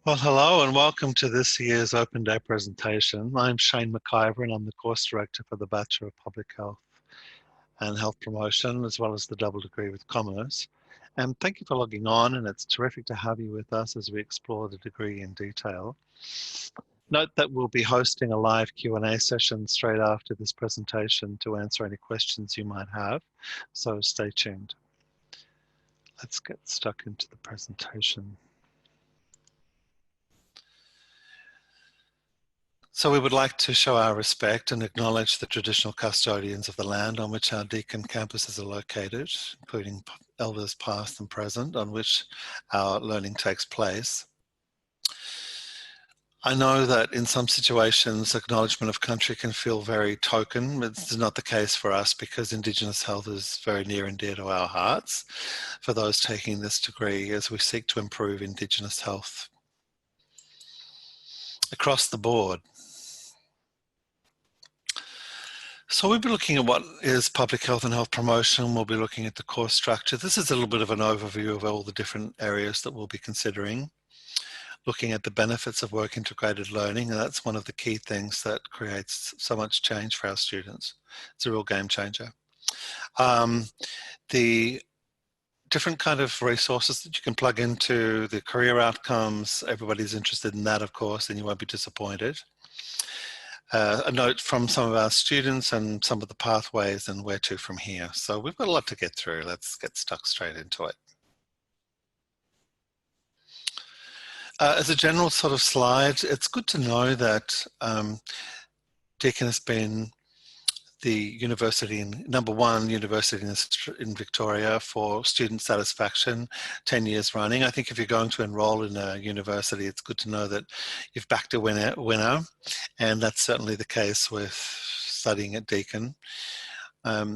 Well, hello and welcome to this year's Open Day presentation. I'm Shane McIver and I'm the course director for the Bachelor of Public Health and Health Promotion, as well as the double degree with Commerce. And thank you for logging on, and it's terrific to have you with us as we explore the degree in detail. Note that we'll be hosting a live Q&A session straight after this presentation to answer any questions you might have, so stay tuned. Let's get stuck into the presentation. So we would like to show our respect and acknowledge the traditional custodians of the land on which our Deakin campuses are located, including elders past and present, on which our learning takes place. I know that in some situations, acknowledgement of country can feel very token. It's not the case for us because Indigenous health is very near and dear to our hearts for those taking this degree as we seek to improve Indigenous health across the board. So we'll be looking at what is public health and health promotion. We'll be looking at the course structure. This is a little bit of an overview of all the different areas that we'll be considering. Looking at the benefits of work integrated learning, and that's one of the key things that creates so much change for our students. It's a real game changer. The different kind of resources that you can plug into, the career outcomes, everybody's interested in that, of course, and you won't be disappointed. A note from some of our students and some of the pathways and where to from here. So we've got a lot to get through. Let's get stuck straight into it. As a general sort of slide, it's good to know that Deakin has been the university, #1 university in Victoria for student satisfaction, 10 years running. I think if you're going to enroll in a university, it's good to know that you've backed a winner, and that's certainly the case with studying at Deakin. Has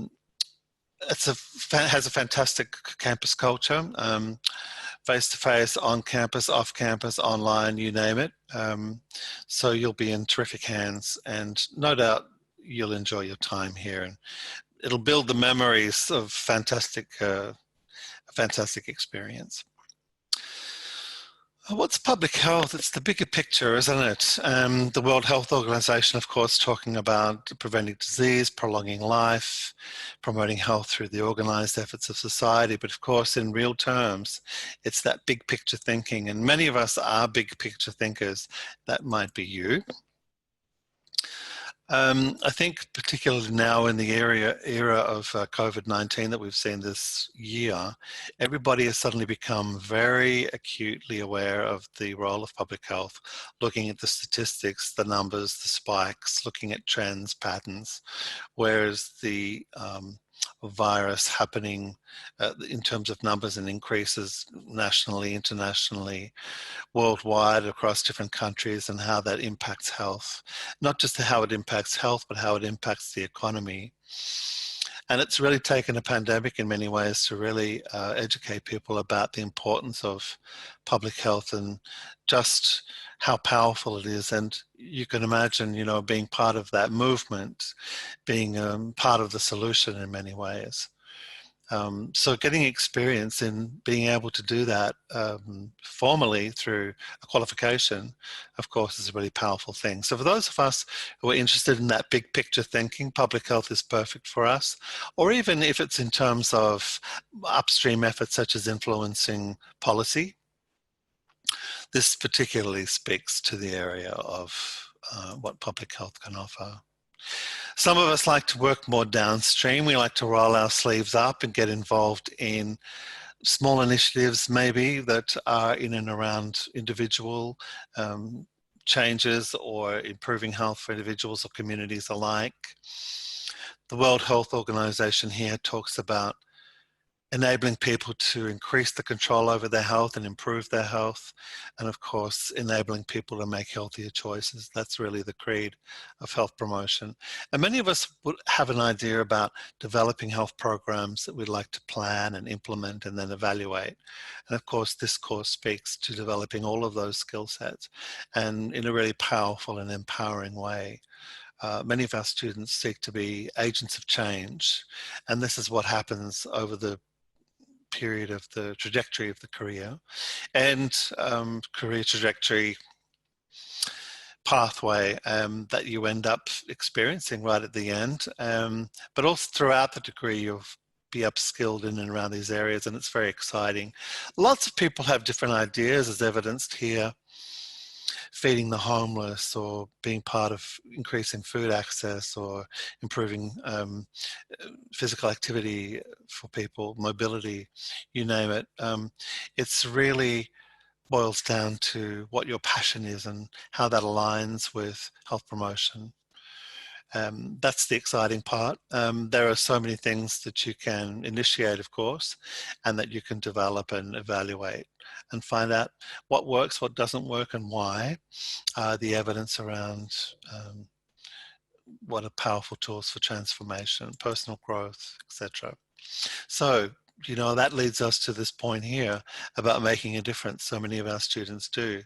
a fantastic campus culture, face-to-face, on campus, off campus, online, you name it. So you'll be in terrific hands, and no doubt you'll enjoy your time here, and it'll build the memories of fantastic experience. What's public health? It's the bigger picture, isn't it? The World Health Organization, of course, talking about preventing disease, prolonging life, promoting health through the organized efforts of society. But of course, in real terms, it's that big picture thinking. And many of us are big picture thinkers. That might be you. I think particularly now in the era of COVID-19 that we've seen this year, everybody has suddenly become very acutely aware of the role of public health, looking at the statistics, the numbers, the spikes, looking at trends, patterns, whereas the virus happening in terms of numbers and increases nationally, internationally, worldwide, across different countries, and how that impacts health. Not just how it impacts health, but how it impacts the economy. And it's really taken a pandemic in many ways to really educate people about the importance of public health and just how powerful it is. And you can imagine, you know, being part of that movement, being part of the solution in many ways. So getting experience in being able to do that formally through a qualification, of course, is a really powerful thing. So for those of us who are interested in that big picture thinking, public health is perfect for us. Or even if it's in terms of upstream efforts such as influencing policy, this particularly speaks to the area of what public health can offer. Some of us like to work more downstream. We like to roll our sleeves up and get involved in small initiatives maybe that are in and around individual changes or improving health for individuals or communities alike. The World Health Organization here talks about enabling people to increase the control over their health and improve their health, and of course enabling people to make healthier choices. That's really the creed of health promotion. And many of us would have an idea about developing health programs that we'd like to plan and implement and then evaluate. And of course this course speaks to developing all of those skill sets, and in a really powerful and empowering way. Many of our students seek to be agents of change, and this is what happens over the period of the trajectory of the career, and career trajectory pathway that you end up experiencing right at the end. But also throughout the degree, you'll be upskilled in and around these areas, and it's very exciting. Lots of people have different ideas, as evidenced here: feeding the homeless, or being part of increasing food access, or improving physical activity for people, mobility, you name it. It's really boils down to what your passion is and how that aligns with health promotion. That's the exciting part. There are so many things that you can initiate, of course, and that you can develop and evaluate and find out what works, what doesn't work, and why. The evidence around what are powerful tools for transformation, personal growth, etc. So, that leads us to this point here about making a difference. So many of our students do.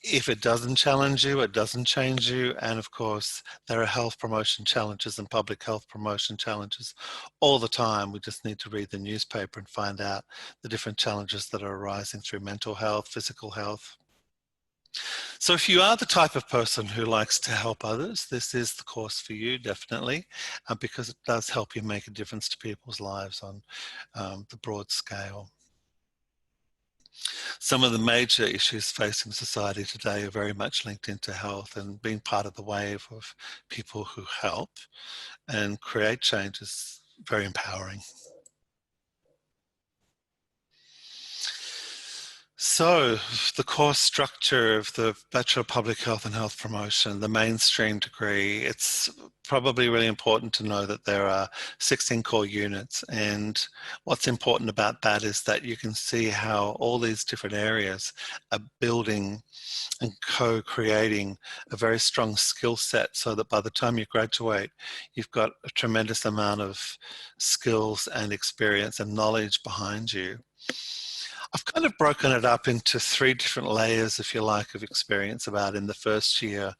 If it doesn't challenge you, it doesn't change you. And of course, there are health promotion challenges and public health promotion challenges all the time. We just need to read the newspaper and find out the different challenges that are arising through mental health, physical health. So if you are the type of person who likes to help others, this is the course for you, definitely, because it does help you make a difference to people's lives on the broad scale. Some of the major issues facing society today are very much linked into health, and being part of the wave of people who help and create change is very empowering. So the course structure of the Bachelor of Public Health and Health Promotion, the mainstream degree, it's probably really important to know that there are 16 core units. And what's important about that is that you can see how all these different areas are building and co-creating a very strong skill set, so that by the time you graduate, you've got a tremendous amount of skills and experience and knowledge behind you. I've kind of broken it up into 3 different layers, if you like, of experience about in the first year,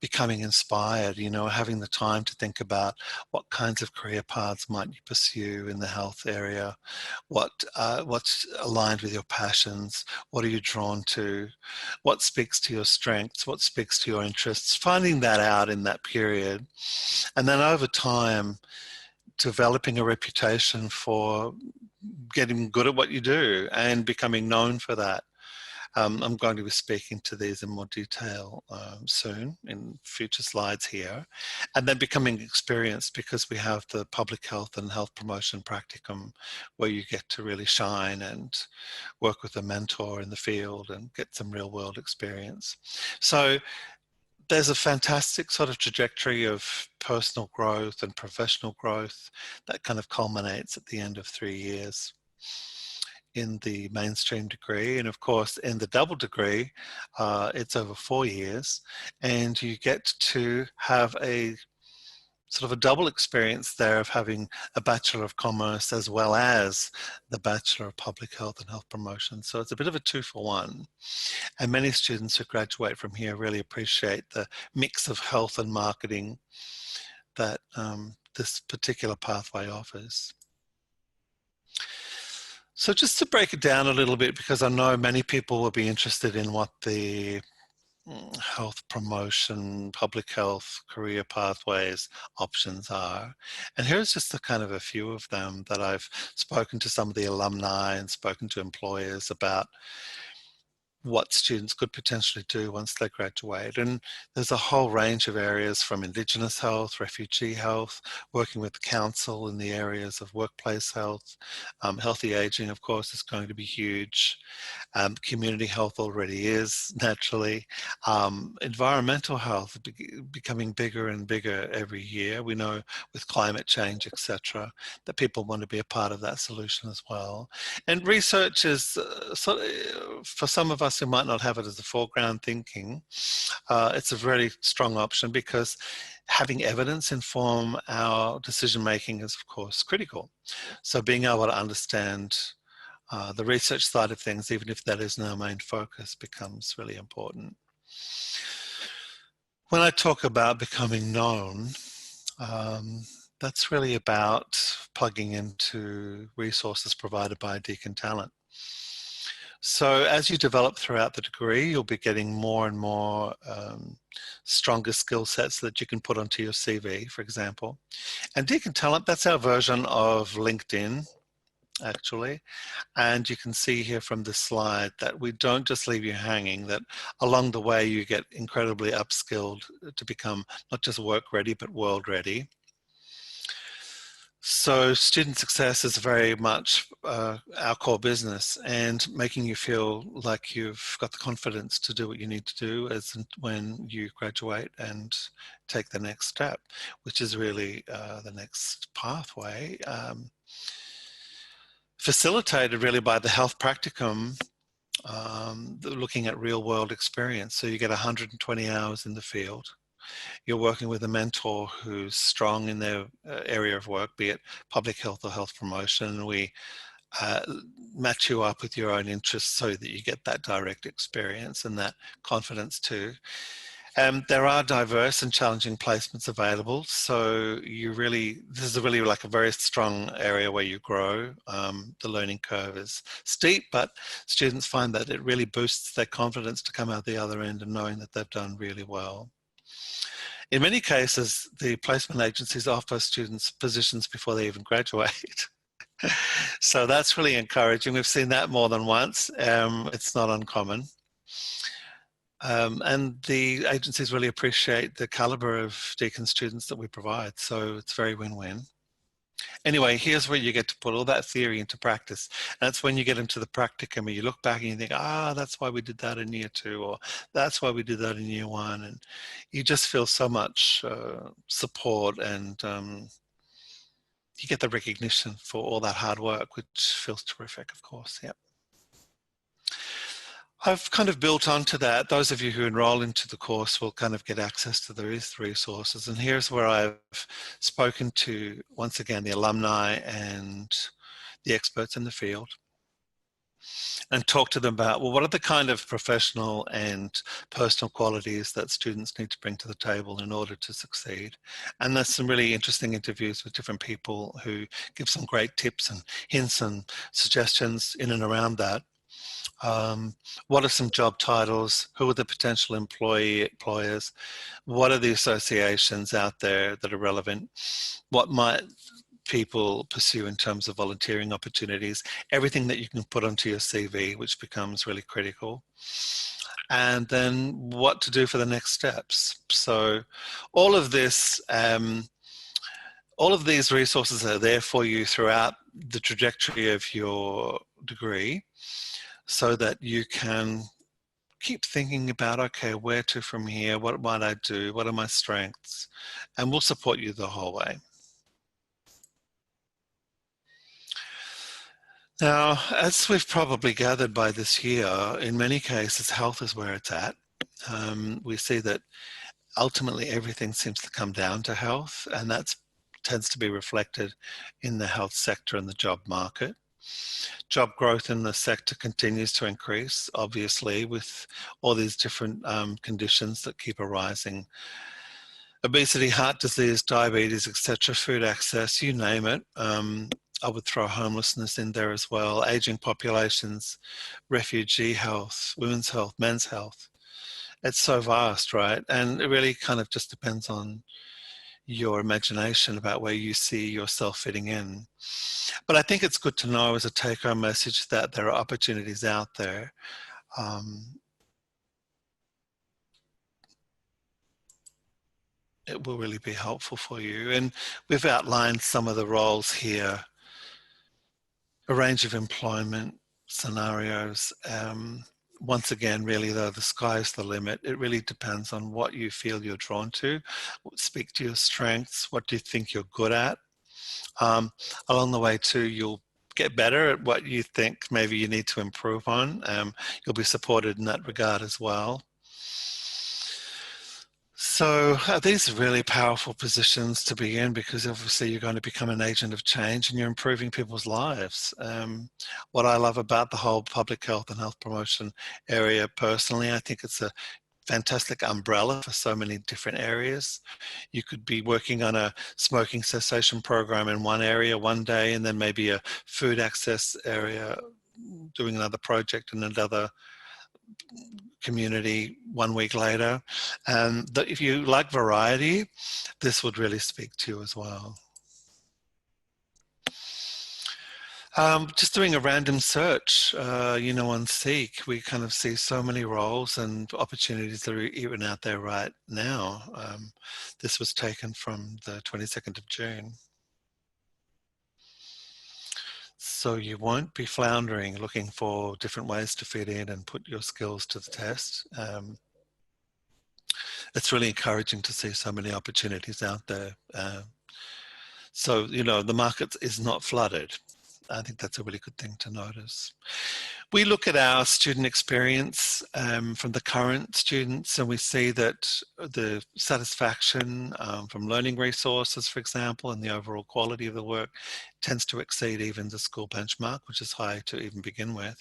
becoming inspired, having the time to think about what kinds of career paths might you pursue in the health area, what's aligned with your passions, what are you drawn to, what speaks to your strengths, what speaks to your interests, finding that out in that period. And then over time, developing a reputation for getting good at what you do and becoming known for that. I'm going to be speaking to these in more detail soon in future slides here. And then becoming experienced, because we have the public health and health promotion practicum, where you get to really shine and work with a mentor in the field and get some real world experience. So there's a fantastic sort of trajectory of personal growth and professional growth that kind of culminates at the end of 3 years in the mainstream degree. And of course, in the double degree, it's over 4 years, and you get to have a sort of a double experience there of having a Bachelor of Commerce as well as the Bachelor of Public Health and Health Promotion. So it's a bit of a 2-for-1. And many students who graduate from here really appreciate the mix of health and marketing that this particular pathway offers. So just to break it down a little bit, because I know many people will be interested in what the health promotion, public health, career pathways options are. And here's just a kind of a few of them that I've spoken to some of the alumni and spoken to employers about what students could potentially do once they graduate. And there's a whole range of areas, from Indigenous health, refugee health, working with the council in the areas of workplace health. Healthy aging, of course, is going to be huge. Community health already is, naturally. Environmental health becoming bigger and bigger every year. We know with climate change, etc., that people want to be a part of that solution as well. And research is, for some of us who might not have it as a foreground thinking, it's a very strong option, because having evidence inform our decision making is, of course, critical. So being able to understand the research side of things, even if that isn't our main focus, becomes really important. When I talk about becoming known, That's really about plugging into resources provided by Deakin Talent. So as you develop throughout the degree, you'll be getting more and more stronger skill sets that you can put onto your CV, for example. And Deakin Talent, that's our version of LinkedIn, actually. And you can see here from this slide that we don't just leave you hanging, that along the way you get incredibly upskilled to become not just work ready, but world ready. So student success is very much our core business, and making you feel like you've got the confidence to do what you need to do as when you graduate and take the next step, which is really the next pathway, facilitated really by the health practicum, looking at real world experience. So you get 120 hours in the field. You're working with a mentor who's strong in their area of work, be it public health or health promotion, and we match you up with your own interests so that you get that direct experience and that confidence too. There are diverse and challenging placements available, so this is really like a very strong area where you grow. The learning curve is steep, but students find that it really boosts their confidence to come out the other end and knowing that they've done really well. In many cases, the placement agencies offer students positions before they even graduate. So that's really encouraging. We've seen that more than once. It's not uncommon. And the agencies really appreciate the caliber of Deakin students that we provide. So it's very win-win. Anyway, here's where you get to put all that theory into practice. And that's when you get into the practicum and you look back and you think, that's why we did that in year 2, or that's why we did that in year 1. And you just feel so much support, and you get the recognition for all that hard work, which feels terrific, of course. Yep. I've kind of built onto that. Those of you who enroll into the course will kind of get access to these resources. And here's where I've spoken to, once again, the alumni and the experts in the field, and talk to them about, well, what are the kind of professional and personal qualities that students need to bring to the table in order to succeed? And there's some really interesting interviews with different people who give some great tips and hints and suggestions in and around that. What are some job titles? Who are the potential employers? What are the associations out there that are relevant? What might people pursue in terms of volunteering opportunities? Everything that you can put onto your CV, which becomes really critical. And then what to do for the next steps. So all of this, all of these resources are there for you throughout the trajectory of your degree, so that you can keep thinking about, okay, where to from here? What might I do? What are my strengths? And we'll support you the whole way. Now, as we've probably gathered by this year, in many cases, health is where it's at. We see that ultimately everything seems to come down to health, and that tends to be reflected in the health sector and the job market. Job growth in the sector continues to increase, obviously, with all these different conditions that keep arising. Obesity, heart disease, diabetes, etc., food access, you name it. I would throw homelessness in there as well, aging populations, refugee health, women's health, men's health. It's so vast, right? And it really kind of just depends on your imagination about where you see yourself fitting in. But I think it's good to know as a take-home message that there are opportunities out there. It will really be helpful for you. And we've outlined some of the roles here, a range of employment scenarios. Once again, really though, the sky's the limit. It really depends on what you feel you're drawn to. Speak to your strengths. What do you think you're good at? Along the way too, you'll get better at what you think maybe you need to improve on. You'll be supported in that regard as well. So these are really powerful positions to be in, because obviously you're going to become an agent of change and you're improving people's lives. What I love about the whole public health and health promotion area personally, I think it's a fantastic umbrella for so many different areas. You could be working on a smoking cessation program in one area one day, and then maybe a food access area, doing another project in another community 1 week later. And if you like variety, this would really speak to you as well. Just doing a random search, on Seek, we kind of see so many roles and opportunities that are even out there right now. This was taken from the 22nd of June. So you won't be floundering looking for different ways to fit in and put your skills to the test. It's really encouraging to see so many opportunities out there. So, the market is not flooded. I think that's a really good thing to notice. We look at our student experience from the current students, and we see that the satisfaction from learning resources, for example, and the overall quality of the work tends to exceed even the school benchmark, which is high to even begin with.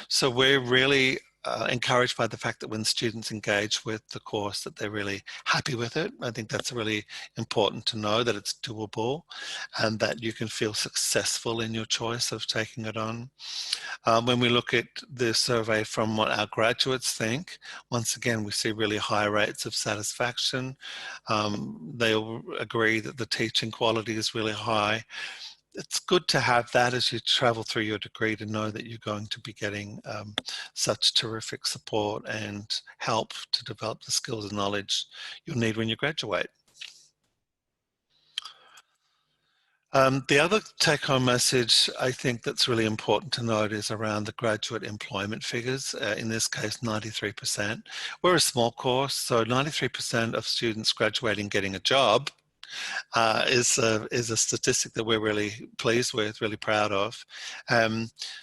So we're really encouraged by the fact that when students engage with the course, that they're really happy with it. I think that's really important to know, that it's doable and that you can feel successful in your choice of taking it on. When we look at the survey from what our graduates think, once again, we see really high rates of satisfaction. They all agree that the teaching quality is really high. It's good to have that as you travel through your degree, to know that you're going to be getting such terrific support and help to develop the skills and knowledge you'll need when you graduate. The other take-home message I think that's really important to note is around the graduate employment figures. In this case, 93%. We're a small course, so 93% of students graduating getting a job is a statistic that we're really pleased with, really proud of.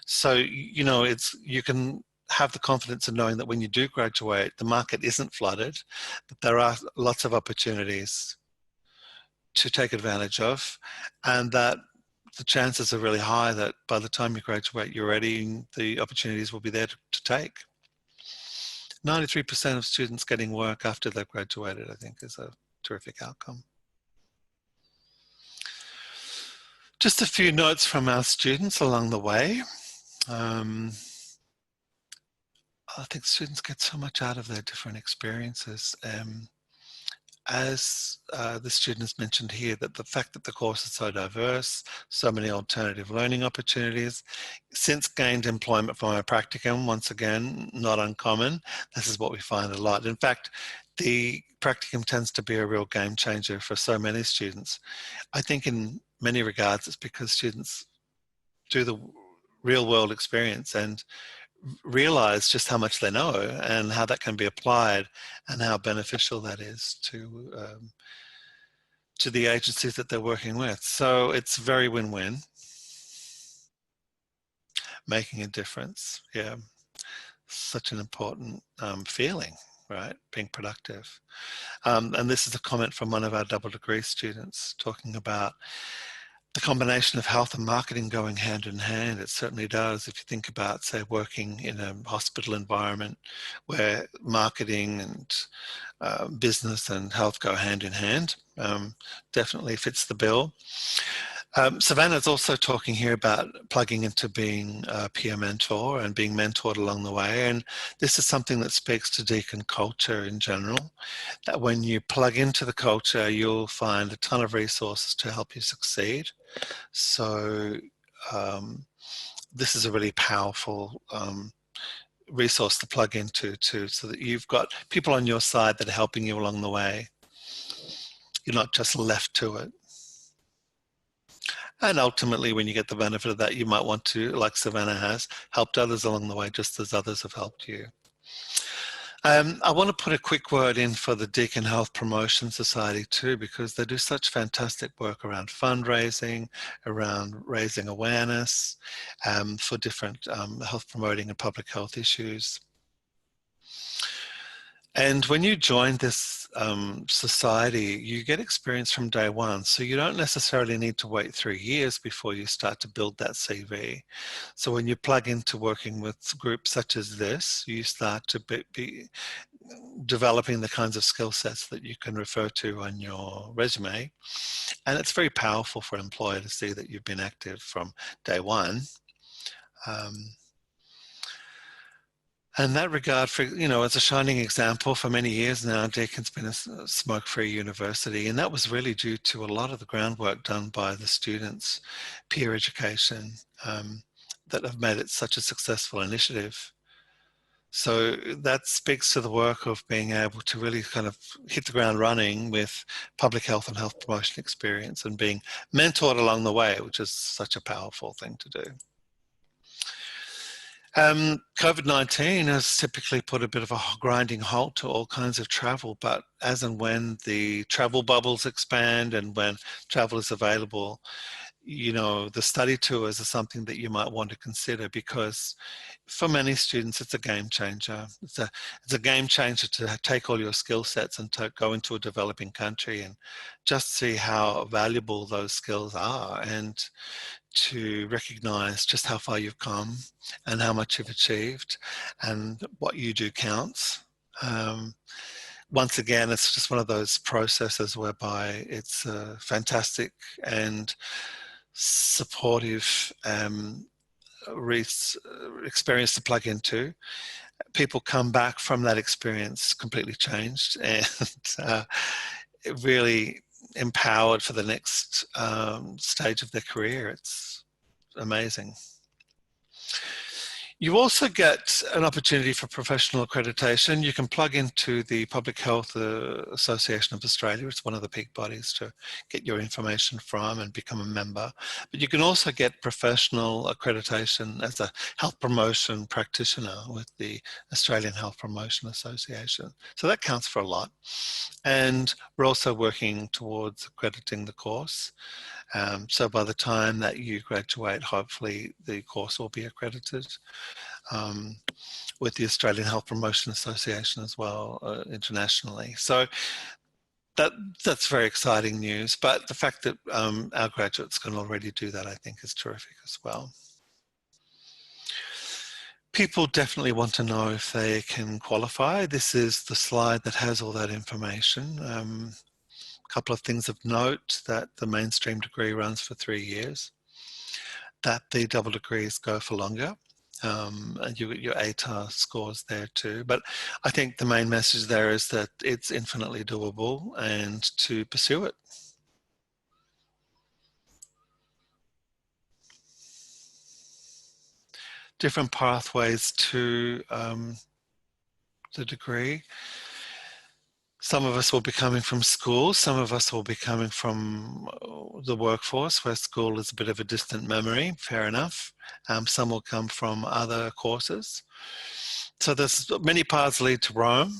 So you can have the confidence of knowing that when you do graduate, the market isn't flooded, that there are lots of opportunities to take advantage of, and that the chances are really high that by the time you graduate, you're ready, the opportunities will be there to take. 93% of students getting work after they've graduated, I think, is a terrific outcome. Just a few notes from our students along the way. I think students get so much out of their different experiences. As the student has mentioned here, that the fact that the course is so diverse, so many alternative learning opportunities, since gained employment from our practicum, once again, not uncommon. This is what we find a lot. In fact, the practicum tends to be a real game changer for so many students. I think in many regards, it's because students do the real world experience and realize just how much they know and how that can be applied and how beneficial that is to the agencies that they're working with. So it's very win-win, making a difference. Yeah, such an important feeling, right? Being productive. And this is a comment from one of our double degree students talking about the combination of health and marketing going hand in hand. It certainly does. If you think about, say, working in a hospital environment where marketing and business and health go hand in hand, definitely fits the bill. Savannah's also talking here about plugging into being a peer mentor and being mentored along the way. And this is something that speaks to Deakin culture in general, that when you plug into the culture, you'll find a ton of resources to help you succeed. So this is a really powerful resource to plug into too, so that you've got people on your side that are helping you along the way. You're not just left to it. And ultimately, when you get the benefit of that, you might want to, like Savannah has, helped others along the way, just as others have helped you. I want to put a quick word in for the Deakin Health Promotion Society too, because they do such fantastic work around fundraising, around raising awareness for different health promoting and public health issues. And when you join this society, you get experience from day one. So you don't necessarily need to wait 3 years before you start to build that CV. So when you plug into working with groups such as this, you start to developing the kinds of skill sets that you can refer to on your resume. And it's very powerful for an employer to see that you've been active from day one. In that regard, for as a shining example, for many years now, Deakin's been a smoke-free university, and that was really due to a lot of the groundwork done by the students, peer education, that have made it such a successful initiative. So that speaks to the work of being able to really kind of hit the ground running with public health and health promotion experience and being mentored along the way, which is such a powerful thing to do. COVID-19 has typically put a bit of a grinding halt to all kinds of travel, but as and when the travel bubbles expand and when travel is available, the study tours are something that you might want to consider, because for many students, it's a game changer. It's a game changer to take all your skill sets and to go into a developing country and just see how valuable those skills are, and to recognize just how far you've come and how much you've achieved, and what you do counts. Once again, it's just one of those processes whereby it's fantastic and supportive experience to plug into. People come back from that experience completely changed and really empowered for the next stage of their career. It's amazing. You also get an opportunity for professional accreditation. You can plug into the Public Health Association of Australia. It's one of the peak bodies to get your information from and become a member. But you can also get professional accreditation as a health promotion practitioner with the Australian Health Promotion Association. So that counts for a lot. And we're also working towards accrediting the course. So by the time that you graduate, hopefully the course will be accredited with the Australian Health Promotion Association as well, internationally. So that's very exciting news. But the fact that our graduates can already do that, I think, is terrific as well. People definitely want to know if they can qualify. This is the slide that has all that information. A couple of things of note: that the mainstream degree runs for 3 years, that the double degrees go for longer, and you get your ATAR scores there too. But I think the main message there is that it's infinitely doable and to pursue it. Different pathways to the degree. Some of us will be coming from school, some of us will be coming from the workforce, where school is a bit of a distant memory, fair enough. Some will come from other courses. So there's many paths lead to Rome.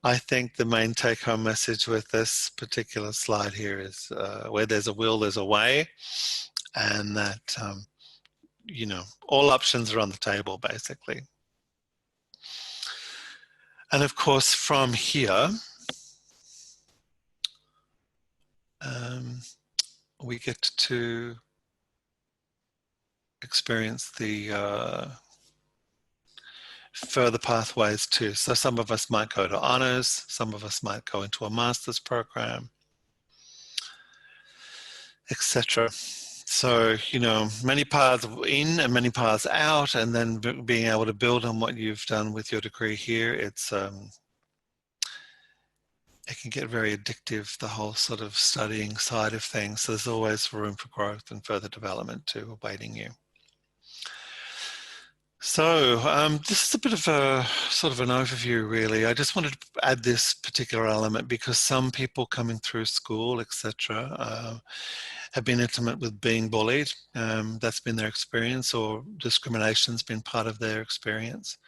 I think the main take-home message with this particular slide here is where there's a will, there's a way, and that, all options are on the table, basically. And of course, from here, we get to experience the further pathways too. So some of us might go to honours, some of us might go into a master's program, etc. So, many paths in and many paths out, and then being able to build on what you've done with your degree here, it can get very addictive, the whole sort of studying side of things. So there's always room for growth and further development too, awaiting you. So this is a bit of a sort of an overview, really. I just wanted to add this particular element because some people coming through school, etc., have been intimate with being bullied. That's been their experience, or discrimination's been part of their experience.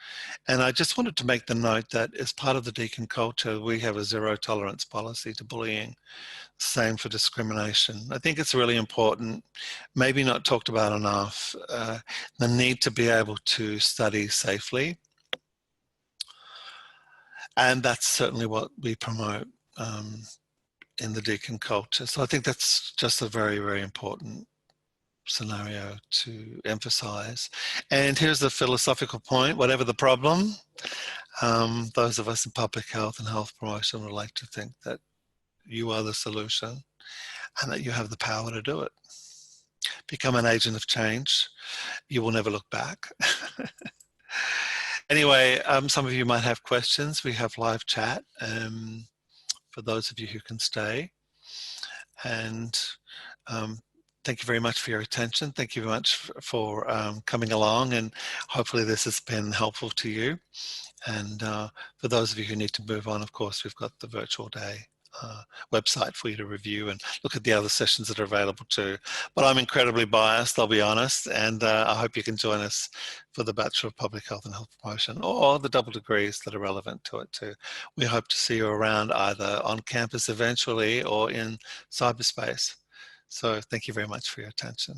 And I just wanted to make the note that as part of the Deakin culture, we have a zero tolerance policy to bullying. Same for discrimination. I think it's really important, maybe not talked about enough, the need to be able to study safely. And that's certainly what we promote in the Deakin culture. So I think that's just a very, very important scenario to emphasize. And here's the philosophical point: whatever the problem, Those of us in public health and health promotion would like to think that you are the solution and that you have the power to do it. Become an agent of change. You will never look back. Anyway, some of you might have questions. We have live chat for those of you who can stay. And thank you very much for your attention. Thank you very much for coming along, and hopefully this has been helpful to you. And for those of you who need to move on, of course, we've got the virtual day website for you to review and look at the other sessions that are available too. But I'm incredibly biased, I'll be honest, and I hope you can join us for the Bachelor of Public Health and Health Promotion, or the double degrees that are relevant to it too. We hope to see you around either on campus eventually or in cyberspace. So thank you very much for your attention.